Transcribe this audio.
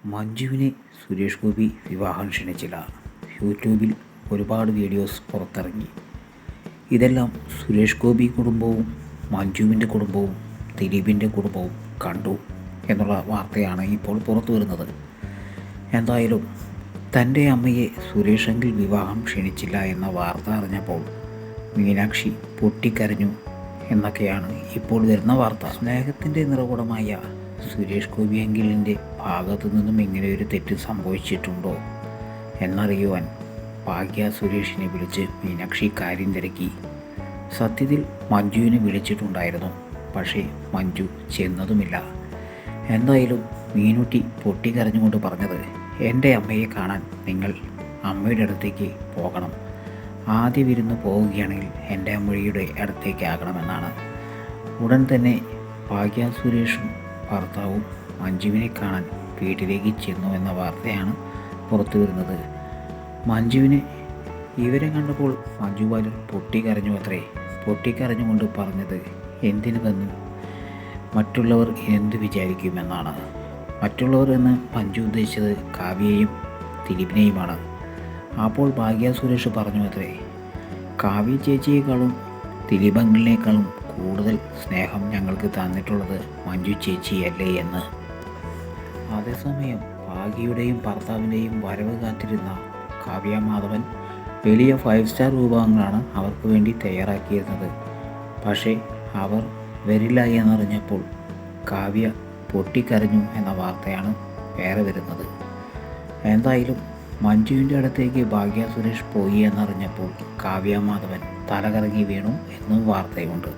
മഞ്ജുവിനെ സുരേഷ് ഗോപി വിവാഹം ക്ഷണിച്ചില്ല. യൂട്യൂബിൽ ഒരുപാട് വീഡിയോസ് പുറത്തിറങ്ങി. ഇതെല്ലാം സുരേഷ് ഗോപി കുടുംബവും മഞ്ജുവിൻ്റെ കുടുംബവും ദിലീപിൻ്റെ കുടുംബവും കണ്ടു എന്നുള്ള വാർത്തയാണ് ഇപ്പോൾ പുറത്തു വരുന്നത്. എന്തായാലും തൻ്റെ അമ്മയെ സുരേഷ് അങ്കിൾ വിവാഹം ക്ഷണിച്ചില്ല എന്ന വാർത്ത അറിഞ്ഞപ്പോൾ മീനാക്ഷി പൊട്ടിക്കരഞ്ഞു എന്നൊക്കെയാണ് ഇപ്പോൾ വരുന്ന വാർത്ത. സ്നേഹത്തിൻ്റെ നിറകുടമായ സുരേഷ് ഗോപി അങ്കിളിൻ്റെ ഭാഗത്തു നിന്നും ഇങ്ങനെയൊരു തെറ്റ് സംഭവിച്ചിട്ടുണ്ടോ എന്നറിയുവാൻ ഭാഗ്യ സുരേഷിനെ വിളിച്ച് മീനാക്ഷി കാര്യം തിരക്കി. സത്യത്തിൽ മഞ്ജുവിനെ വിളിച്ചിട്ടുണ്ടായിരുന്നു, പക്ഷേ മഞ്ജു ചെന്നതുമില്ല. എന്തായാലും മീനുട്ടി പൊട്ടിക്കരഞ്ഞുകൊണ്ട് പറഞ്ഞത്, എൻ്റെ അമ്മയെ കാണാൻ നിങ്ങൾ അമ്മയുടെ അടുത്തേക്ക് പോകണം. ആദ്യ വിരുന്ന് പോവുകയാണെങ്കിൽ എൻ്റെ അമ്മയുടെ അടുത്തേക്ക് ആകണമെന്നാണ്. ഉടൻ തന്നെ ഭാഗ്യ സുരേഷും ഭർത്താവും മഞ്ജുവിനെ കാണാൻ വീട്ടിലേക്ക് ചെന്നു എന്ന വാർത്തയാണ് പുറത്തു വരുന്നത്. മഞ്ജുവിനെ ഇവരെ കണ്ടപ്പോൾ മഞ്ജു വാര്യർ പൊട്ടിക്കരഞ്ഞു അത്രേ. പൊട്ടിക്കരഞ്ഞുകൊണ്ട് പറഞ്ഞത് എന്തിനു വന്നു, മറ്റുള്ളവർ എന്ത് വിചാരിക്കുമെന്നാണ്. മറ്റുള്ളവർ എന്ന് മഞ്ജു ഉദ്ദേശിച്ചത് കാവ്യയെയും ദിലീപിനെയുമാണ്. അപ്പോൾ ഭാഗ്യ സുരേഷ് പറഞ്ഞു അത്രേ, കാവ്യ ചേച്ചിയേക്കാളും ദിലീപ് അങ്കിളിനേക്കാളും കൂടുതൽ സ്നേഹം ഞങ്ങൾക്ക് തന്നിട്ടുള്ളത് മഞ്ജു ചേച്ചിയല്ലേ എന്ന്. അതേസമയം ഭാഗ്യയുടെയും ഭർത്താവിൻ്റെയും വരവ് കാത്തിരുന്ന കാവ്യ മാധവൻ വലിയ 5 സ്റ്റാർ വിഭവങ്ങളാണ് അവർക്ക് വേണ്ടി തയ്യാറാക്കിയിരുന്നത്. പക്ഷേ അവർ വരില്ല എന്നറിഞ്ഞപ്പോൾ കാവ്യ പൊട്ടിക്കരഞ്ഞു എന്ന വാർത്തയാണ് വേറെ വരുന്നത്. എന്തായാലും മഞ്ജുവിൻ്റെ അടുത്തേക്ക് ഭാഗ്യ സുരേഷ് പോയി എന്നറിഞ്ഞപ്പോൾ കാവ്യ മാധവൻ തലകറങ്ങി വീണു എന്നും വാർത്തയുണ്ട്.